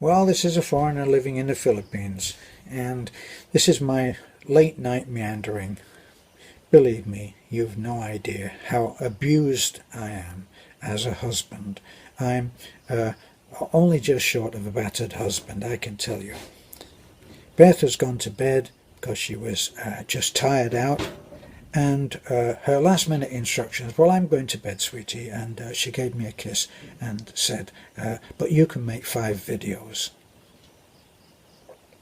Well, this is a foreigner living in the Philippines, and this is my late night meandering. Believe me, you've no idea how abused I am as a husband. I'm only just short of a battered husband, I can tell you. Beth has gone to bed because she was just tired out, and her last minute instructions, well, I'm going to bed, sweetie, and she gave me a kiss and said, but you can make 5 videos.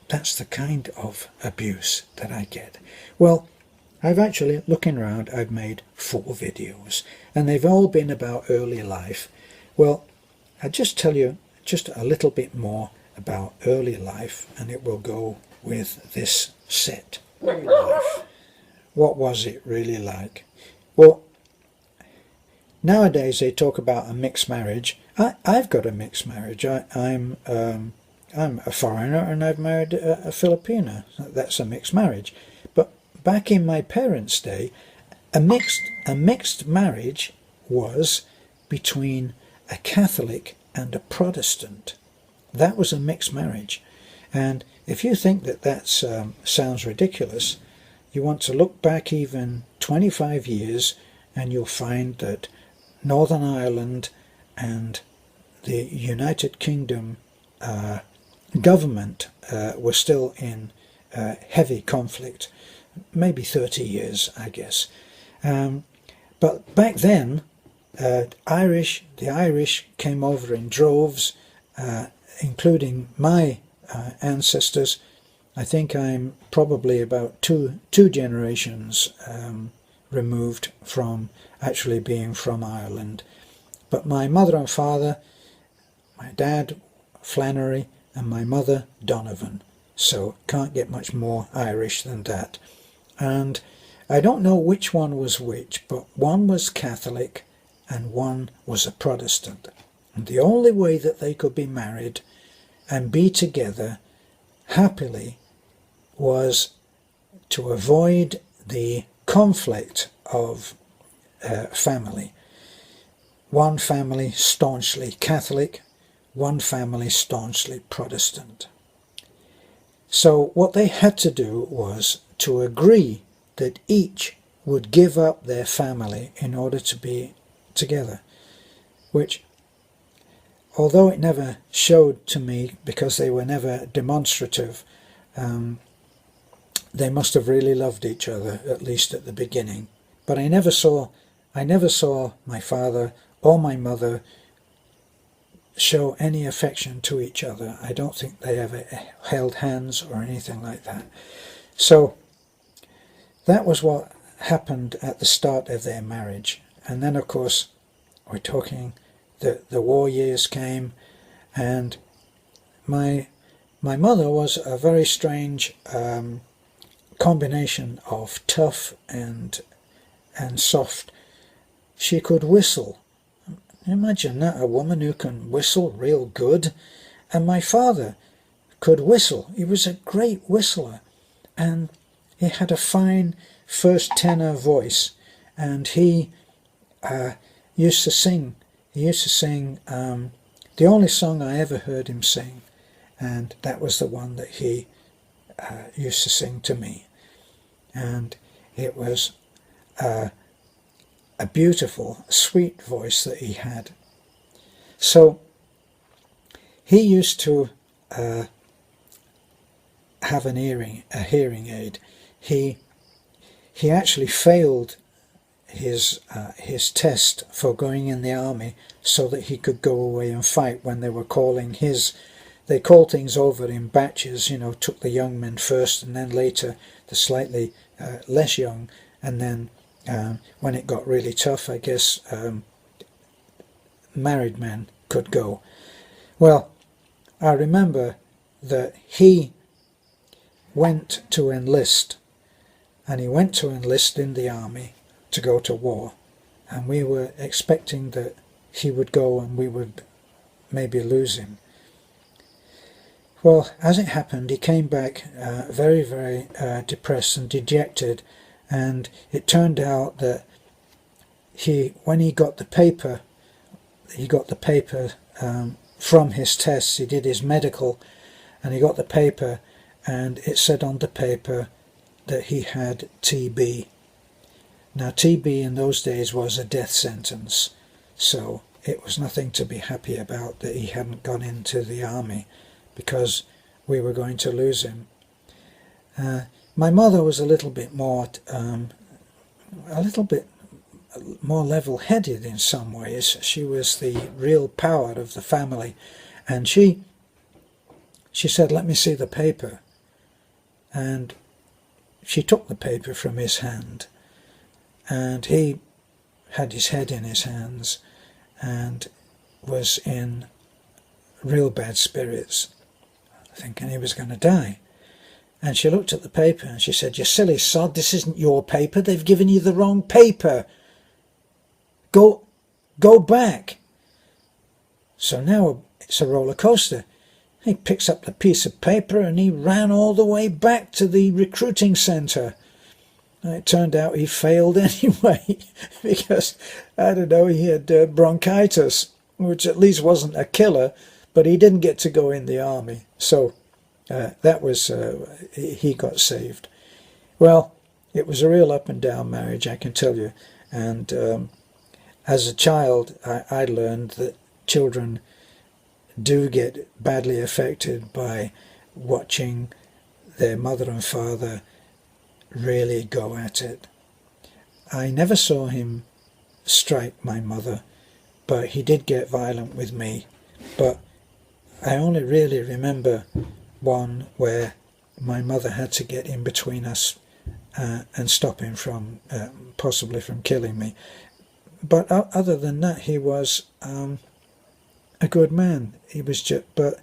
That's the kind of abuse that I get. Well, I've actually, looking around, I've made 4 videos, and they've all been about early life. Well, I'll just tell you just a little bit more about early life, and it will go with this set. Early life. What was it really like? Well, nowadays they talk about a mixed marriage. I've got a mixed marriage. I'm a foreigner and I've married a Filipina. That's a mixed marriage. But back in my parents' day, a mixed marriage was between a Catholic and a Protestant. That was a mixed marriage. And if you think that sounds ridiculous, you want to look back even 25 years and you'll find that Northern Ireland and the United Kingdom government were still in heavy conflict, maybe 30 years, I guess. But back then, the Irish came over in droves, including my ancestors. I think I'm probably about two generations removed from actually being from Ireland. But my mother and father, my dad Flannery and my mother Donovan, so can't get much more Irish than that. And I don't know which one was which, but one was Catholic and one was a Protestant. And the only way that they could be married and be together happily was to avoid the conflict of family. One family staunchly Catholic, one family staunchly Protestant. So what they had to do was to agree that each would give up their family in order to be together, which, although it never showed to me because they were never demonstrative, they must have really loved each other, at least at the beginning. But I never saw my father or my mother show any affection to each other. I don't think they ever held hands or anything like that. So that was what happened at the start of their marriage. And then, of course, we're talking the war years came, and my mother was a very strange combination of tough and soft. She could whistle. Imagine that, a woman who can whistle real good. And my father could whistle. He was a great whistler, and he had a fine first tenor voice, and he used to sing. He used to sing the only song I ever heard him sing, and that was the one that he used to sing to me. And it was a beautiful, sweet voice that he had. So he used to have a hearing aid. He actually failed his test for going in the army so that he could go away and fight when they were calling they called things over in batches, took the young men first and then later the slightly less young, and then when it got really tough, I guess married men could go. Well, I remember that he went to enlist, and he went to enlist in the army to go to war, and we were expecting that he would go and we would maybe lose him. Well, as it happened, he came back very, very depressed and dejected, and it turned out that when he got the paper from his tests, he did his medical, and he got the paper, and it said on the paper that he had TB. Now, TB in those days was a death sentence, so it was nothing to be happy about that he hadn't gone into the army, because we were going to lose him. My mother was a little bit more level-headed in some ways. She was the real power of the family, and she said, "Let me see the paper." And she took the paper from his hand, and he had his head in his hands and was in real bad spirits, thinking he was going to die. And she looked at the paper and she said, "You silly sod, this isn't your paper. They've given you the wrong paper. Go back." So now it's a roller coaster. He picks up the piece of paper and he ran all the way back to the recruiting centre. It turned out he failed anyway, because, I don't know, he had bronchitis, which at least wasn't a killer, but he didn't get to go in the army. So that was, he got saved. Well, it was a real up and down marriage, I can tell you. And as a child, I learned that children do get badly affected by watching their mother and father really go at it. I never saw him strike my mother, but he did get violent with me. But I only really remember one where my mother had to get in between us and stop him from possibly from killing me. But other than that, he was a good man. He was but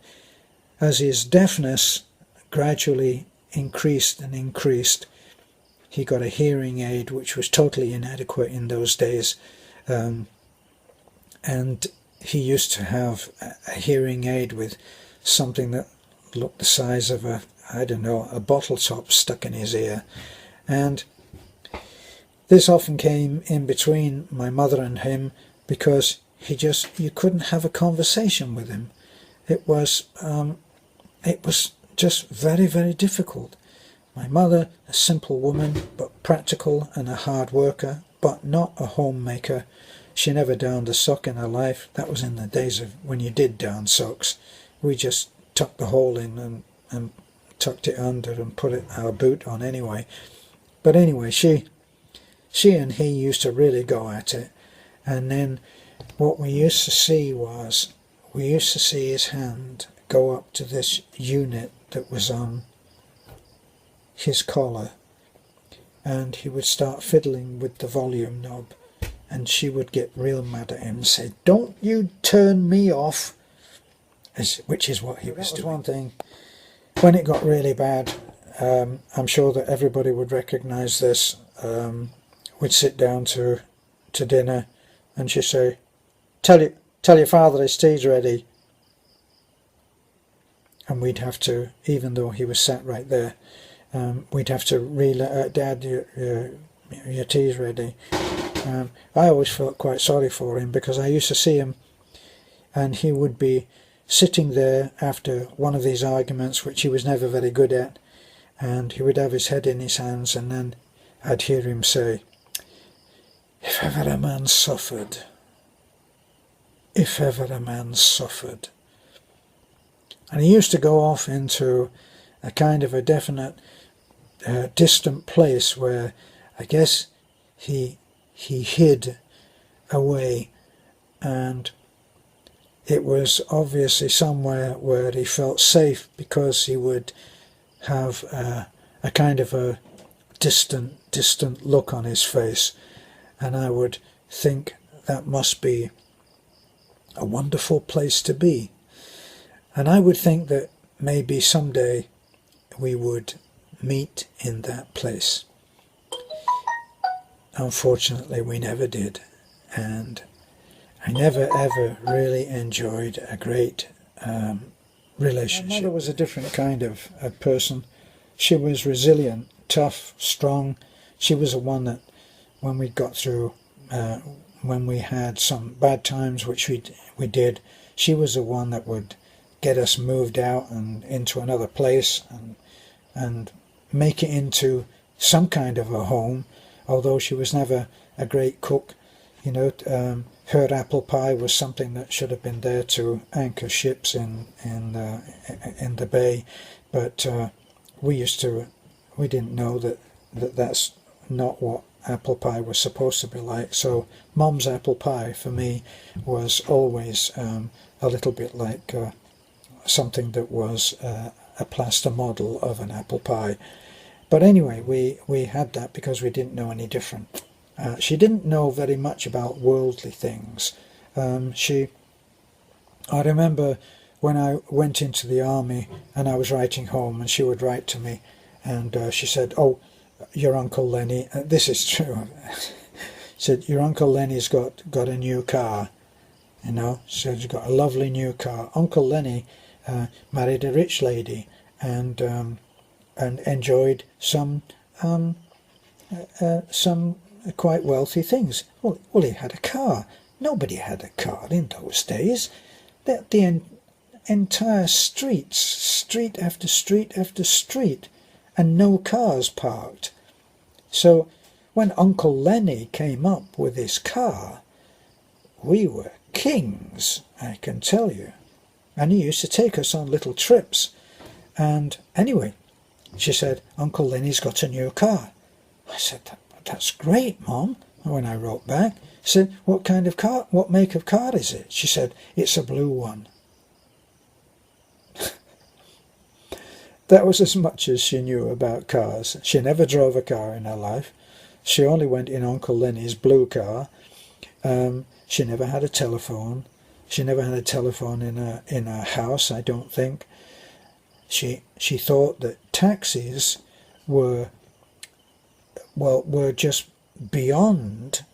as his deafness gradually increased and increased, he got a hearing aid which was totally inadequate in those days, and he used to have a hearing aid with something that looked the size of a bottle top stuck in his ear. And this often came in between my mother and him, because you couldn't have a conversation with him. It was just very, very difficult. My mother, a simple woman, but practical and a hard worker, but not a homemaker. She never darned a sock in her life. That was in the days of when you did darn socks. We just tucked the hole in and tucked it under and put our boot on anyway. But anyway, she and he used to really go at it. And then what we used to see his hand go up to this unit that was on his collar, and he would start fiddling with the volume knob, and she would get real mad at him and say, "Don't you turn me off," which is what he was doing. One thing, when it got really bad, I'm sure that everybody would recognise this. We'd sit down to dinner, and she'd say, tell your father his tea's ready." And we'd have to, even though he was sat right there, we'd have to relay, "Dad, your tea's ready." I always felt quite sorry for him, because I used to see him and he would be sitting there after one of these arguments, which he was never very good at, and he would have his head in his hands, and then I'd hear him say, "If ever a man suffered, if ever a man suffered." And he used to go off into a kind of a definite distant place where I guess he hid away, and it was obviously somewhere where he felt safe, because he would have a kind of a distant look on his face, and I would think that must be a wonderful place to be. And I would think that maybe someday we would meet in that place. Unfortunately, we never did, and I never ever really enjoyed a great relationship. My mother was a different kind of person. She was resilient, tough, strong. She was the one that, when we got through when we had some bad times, which we did, she was the one that would get us moved out and into another place and make it into some kind of a home, although she was never a great cook. You know, her apple pie was something that should have been there to anchor ships in the bay, but we didn't know that's not what apple pie was supposed to be like. So Mom's apple pie for me was always a little bit like something that was a plaster model of an apple pie. But anyway, we had that because we didn't know any different. She didn't know very much about worldly things. I remember when I went into the army and I was writing home, and she would write to me, and she said, "Oh, your Uncle Lenny," this is true, said, "Your Uncle Lenny's got a new car." You know, so he's got a lovely new car. Uncle Lenny married a rich lady and enjoyed some quite wealthy things. Well, he had a car. Nobody had a car in those days. The entire streets, street after street after street, and no cars parked. So when Uncle Lenny came up with his car, we were kings, I can tell you. And he used to take us on little trips. And anyway, she said, "Uncle Lenny's got a new car." I said, "That's great, Mom." When I wrote back, I said, "What kind of car, what make of car is it?" She said, "It's a blue one." That was as much as she knew about cars. She never drove a car in her life. She only went in Uncle Lenny's blue car. She never had a telephone. She never had a telephone in her house, I don't think. She thought that taxis were just beyond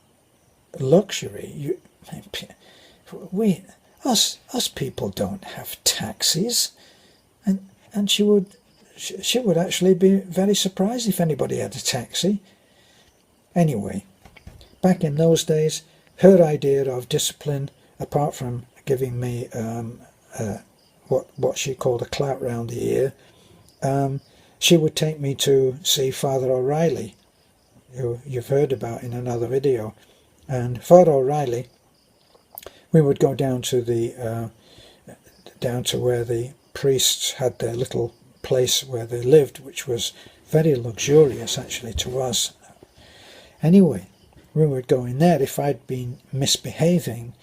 luxury. Us people don't have taxis, and she would actually be very surprised if anybody had a taxi. Anyway, back in those days, her idea of discipline, apart from giving me what she called a clout round the ear, she would take me to see Father O'Reilly, who you've heard about in another video. And Father O'Reilly, we would go down to where the priests had their little place where they lived, which was very luxurious actually to us. Anyway, we would go in there if I'd been misbehaving,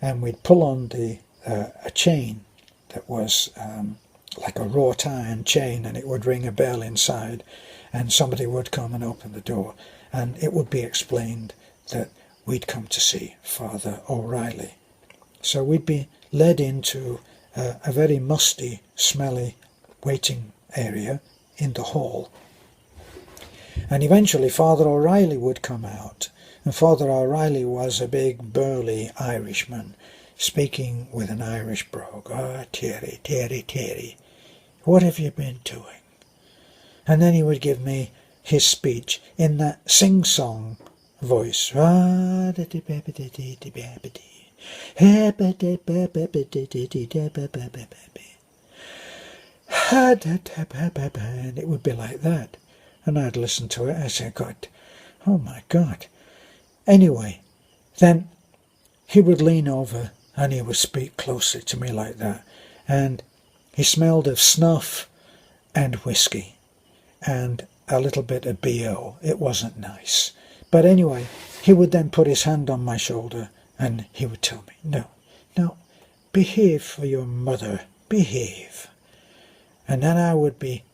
and we'd pull on a chain that was like a wrought iron chain, and it would ring a bell inside, and somebody would come and open the door, and it would be explained that we'd come to see Father O'Reilly. So we'd be led into a very musty, smelly waiting area in the hall. And eventually Father O'Reilly would come out. And Father O'Reilly was a big, burly Irishman, speaking with an Irish brogue. "Ah, Terry, Terry, Terry, what have you been doing?" And then he would give me his speech in that sing-song voice. And it would be like that. And I'd listen to it. I said, "God, oh my God." Anyway, then he would lean over and he would speak closely to me like that. And he smelled of snuff and whiskey and a little bit of BO. It wasn't nice. But anyway, he would then put his hand on my shoulder and he would tell me, "No, behave for your mother, behave." And then I would be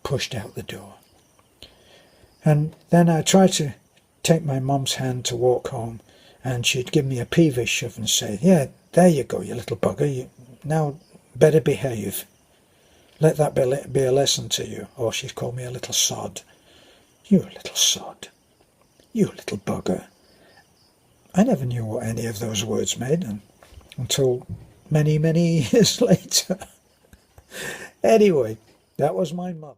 pushed out the door. And then I tried to take my mum's hand to walk home, and she'd give me a peevish shove and say, "Yeah, there you go, you little bugger, you now better behave. Let that be a lesson to you." Or she'd call me a little sod. "You little sod. You little bugger." I never knew what any of those words meant until many, many years later. Anyway, that was my mum.